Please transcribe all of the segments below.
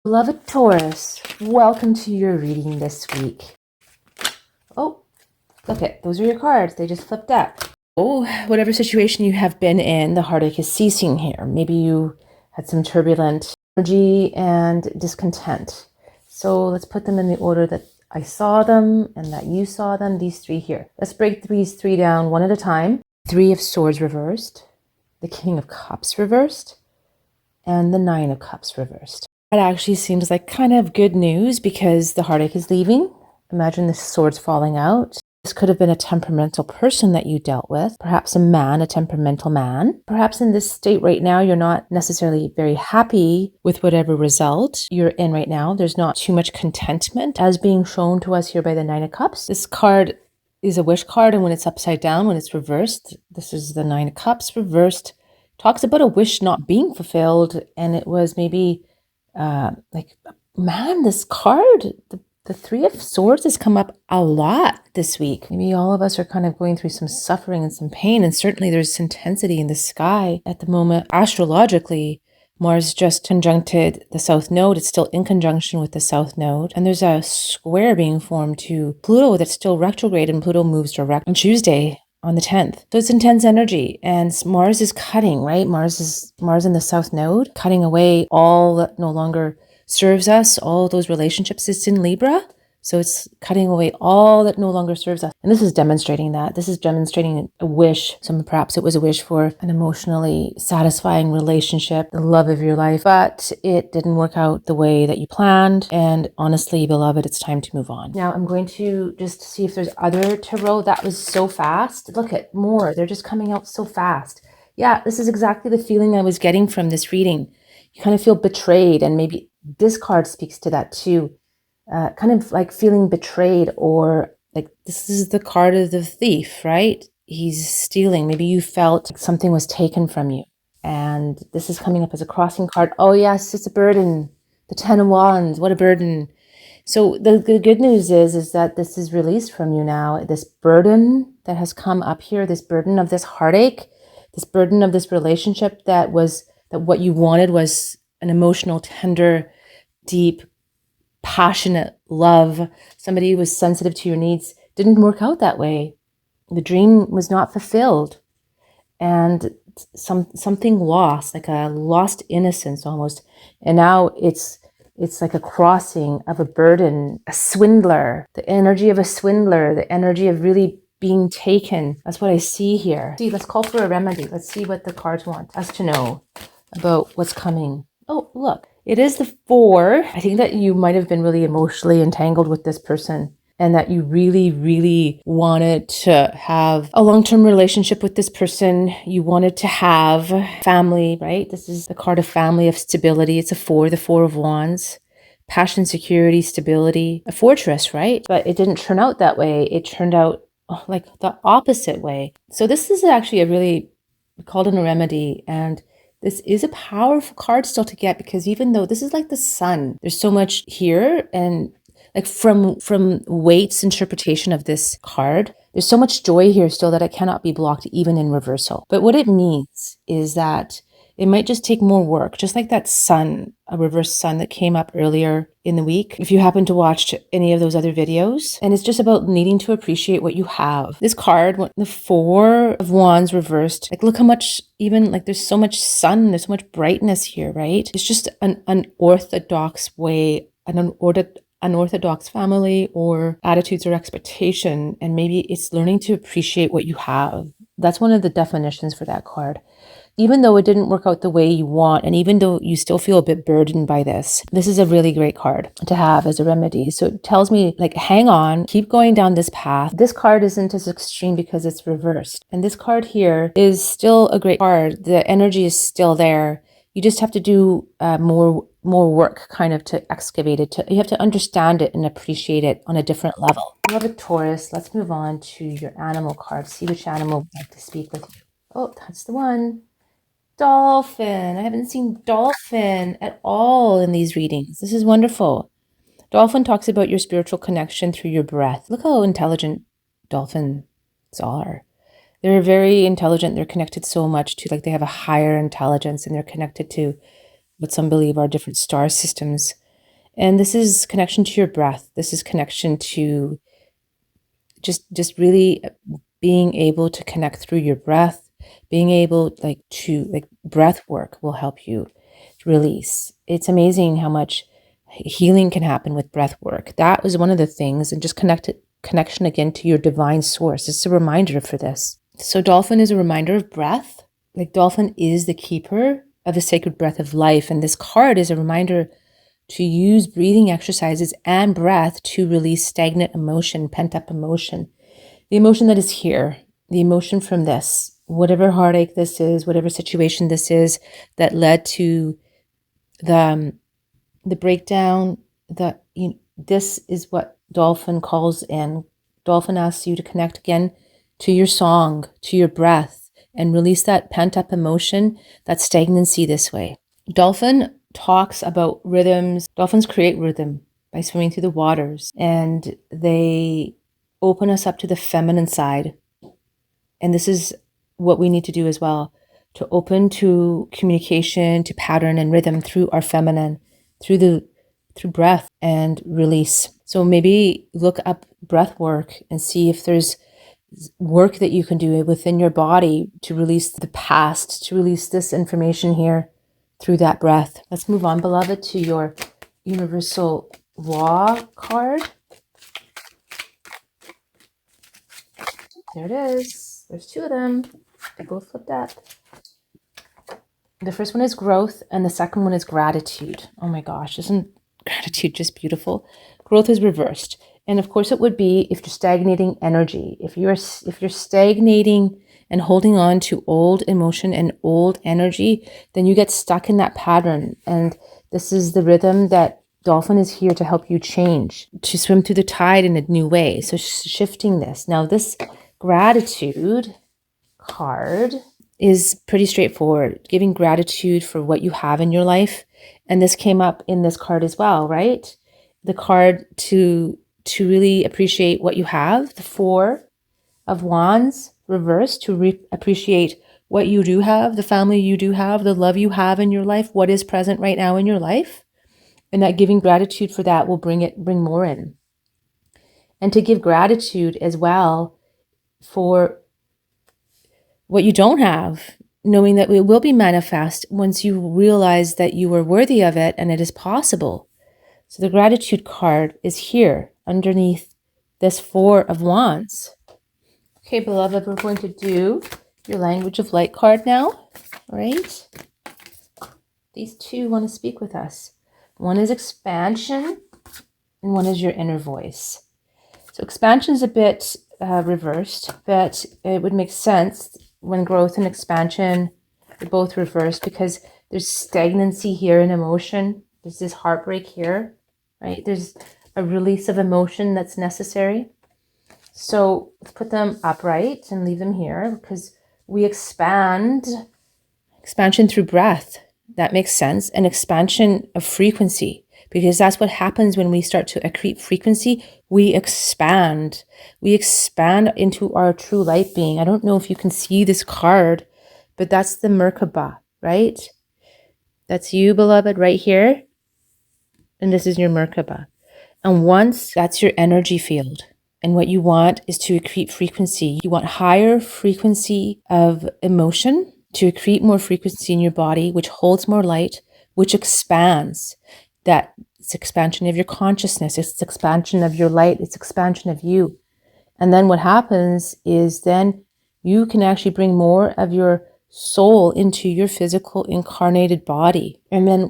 Beloved Taurus, welcome to your reading this week. Oh, look it, those are your cards. They just flipped up. Oh, whatever situation you have been in, the heartache is ceasing here. Maybe you had some turbulent energy and discontent. So let's put them in the order that I saw them and that you saw them, these three here. Let's break these three down one at a time. Three of Swords reversed, the King of Cups reversed, and the Nine of Cups reversed. That actually seems like kind of good news because the heartache is leaving. Imagine the swords falling out. This could have been a temperamental person that you dealt with, perhaps a man, a temperamental man. Perhaps in this state right now, you're not necessarily very happy with whatever result you're in right now. There's not too much contentment as being shown to us here by the Nine of Cups. This card is a wish card, and when it's upside down, when it's reversed, this is the Nine of Cups reversed, talks about a wish not being fulfilled, and it was maybe man, this card, the Three of Swords has come up a lot this week. Maybe all of us are kind of going through some suffering and some pain, and certainly there's intensity in the sky at the moment. Astrologically, Mars just conjuncted the South Node. It's still in conjunction with the South Node. And there's a square being formed to Pluto that's still retrograde, and Pluto moves direct on Tuesday on the 10th. So it's intense energy, and Mars is cutting, right? Mars in the South Node, cutting away all that no longer serves us, all those relationships. It's in Libra. So it's cutting away all that no longer serves us. And this is demonstrating that. This is demonstrating a wish. Perhaps it was a wish for an emotionally satisfying relationship, the love of your life, but it didn't work out the way that you planned. And honestly, beloved, it's time to move on. Now I'm going to just see if there's other tarot. That was so fast. Look at more. They're just coming out so fast. Yeah, this is exactly the feeling I was getting from this reading. You kind of feel betrayed, and maybe this card speaks to that too. Kind of like feeling betrayed, or like this is the card of the thief, right? He's stealing. Maybe you felt like something was taken from you. And this is coming up as a crossing card. Oh yes, it's a burden. The Ten of Wands, what a burden. So the good news is that this is released from you now. This burden that has come up here, this burden of this heartache, this burden of this relationship that what you wanted was an emotional, tender, deep, passionate love, somebody who was sensitive to your needs, didn't work out that way. The dream was not fulfilled, and something lost, like a lost innocence almost. And now it's like a crossing of a burden, a swindler, the energy of a swindler, the energy of really being taken. That's what I see here. See, let's call for a remedy. Let's see what the cards want us to know about what's coming. Oh, look. It is the Four. I think that you might have been really emotionally entangled with this person, and that you really, really wanted to have a long-term relationship with this person. You wanted to have family, right? This is the card of family, of stability. It's a Four, the Four of Wands. Passion, security, stability, a fortress, right? But it didn't turn out that way. It turned out like the opposite way. So this is actually we called it a remedy, and this is a powerful card still to get, because even though this is like the sun, there's so much here, and like from Waite's interpretation of this card, there's so much joy here still that it cannot be blocked even in reversal. But what it means is that it might just take more work, just like that sun, a reverse sun that came up earlier in the week, if you happen to watch any of those other videos. And it's just about needing to appreciate what you have. This card, the Four of Wands reversed, like look how much, even like there's so much sun, there's so much brightness here, right? It's just an unorthodox way, an unorthodox family or attitudes or expectation. And maybe it's learning to appreciate what you have. That's one of the definitions for that card. Even though it didn't work out the way you want, and even though you still feel a bit burdened by this is a really great card to have as a remedy. So it tells me, like, hang on, keep going down this path. This card isn't as extreme because it's reversed. And this card here is still a great card. The energy is still there. You just have to do more work kind of to excavate it. You have to understand it and appreciate it on a different level. Beloved Taurus, let's move on to your animal card. See which animal would like to speak with you. Oh, that's the one. Dolphin. I haven't seen dolphin at all in these readings. This is wonderful. Dolphin talks about your spiritual connection through your breath. Look how intelligent dolphins are. They're very intelligent. They're connected so much to, like, they have a higher intelligence, and they're connected to what some believe are different star systems. And this is connection to your breath. This is connection to just really being able to connect through your breath, being able to breath work will help you release. It's amazing how much healing can happen with breath work. That was one of the things, and just connection again to your divine source. It's a reminder for this. So dolphin is a reminder of breath. Like dolphin is the keeper of the sacred breath of life. And this card is a reminder to use breathing exercises and breath to release stagnant emotion, pent up emotion. The emotion that is here, the emotion from this, whatever heartache this is, whatever situation this is that led to the breakdown, this is what dolphin calls in. Dolphin asks you to connect again to your song, to your breath, and release that pent up emotion, that stagnancy this way. Dolphin talks about rhythms. Dolphins create rhythm by swimming through the waters, and they open us up to the feminine side. And this is what we need to do as well, to open to communication, to pattern and rhythm through our feminine, through breath and release. So maybe look up breath work and see if there's work that you can do within your body to release the past, to release this information here through that breath. Let's move on, beloved, to your universal law card. There it is. There's two of them. They both flipped up. The first one is growth, and the second one is gratitude. Oh my gosh, isn't gratitude just beautiful? Growth is reversed. And of course it would be if you're stagnating energy. If you're stagnating and holding on to old emotion and old energy, then you get stuck in that pattern. And this is the rhythm that dolphin is here to help you change, to swim through the tide in a new way. So shifting this. Now this gratitude card is pretty straightforward, giving gratitude for what you have in your life. And this came up in this card as well, right? The card to really appreciate what you have, the Four of Wands reversed, to appreciate what you do have, the family you do have, the love you have in your life, what is present right now in your life. And that giving gratitude for that will bring more in. And to give gratitude as well for what you don't have, knowing that it will be manifest once you realize that you are worthy of it and it is possible. So the gratitude card is here underneath this Four of Wands. Okay, beloved, we're going to do your language of light card now. All right. These two want to speak with us. One is expansion and one is your inner voice. So expansion is a bit reversed, but it would make sense when growth and expansion are both reversed, because there's stagnancy here in emotion. There's this heartbreak here, right? There's a release of emotion that's necessary. So let's put them upright and leave them here, because we expansion through breath. That makes sense. And expansion of frequency, because that's what happens when we start to accrete frequency. We expand into our true light being. I don't know if you can see this card, but that's the Merkaba, right? That's you, beloved, right here. And this is your Merkaba. And once that's your energy field, and what you want is to accrete frequency. You want higher frequency of emotion, to accrete more frequency in your body, which holds more light, which expands. That it's expansion of your consciousness, it's expansion of your light, it's expansion of you. And then what happens is then you can actually bring more of your soul into your physical incarnated body. And then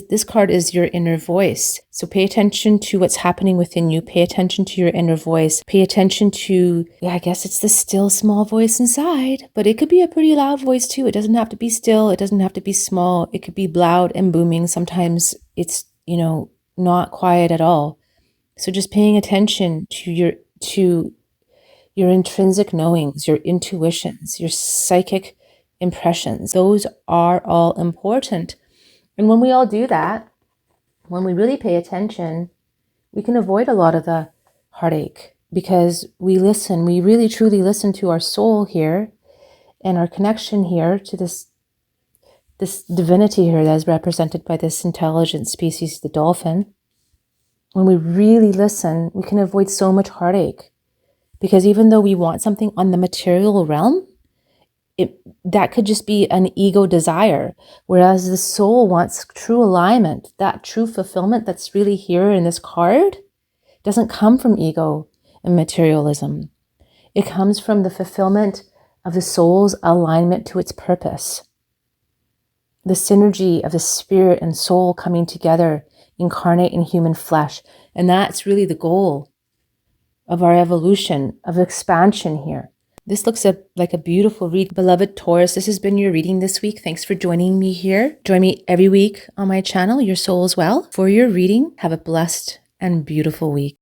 this card is your inner voice. So pay attention to what's happening within you. Pay attention to your inner voice. Pay attention to, I guess it's the still small voice inside, but it could be a pretty loud voice too. It doesn't have to be still. It doesn't have to be small. It could be loud and booming. Sometimes it's, not quiet at all. So just paying attention to your intrinsic knowings, your intuitions, your psychic impressions. Those are all important. And when we all do that, when we really pay attention, we can avoid a lot of the heartache, because we really truly listen to our soul here and our connection here to this divinity here that is represented by this intelligent species, the dolphin. When we really listen, we can avoid so much heartache. Because even though we want something on the material realm, that could just be an ego desire. Whereas the soul wants true alignment, that true fulfillment that's really here in this card doesn't come from ego and materialism. It comes from the fulfillment of the soul's alignment to its purpose. The synergy of the spirit and soul coming together, incarnate in human flesh. And that's really the goal of our evolution, of expansion here. This looks like a beautiful read. Beloved Taurus, this has been your reading this week. Thanks for joining me here. Join me every week on my channel, Your Soul is Well, for your reading. Have a blessed and beautiful week.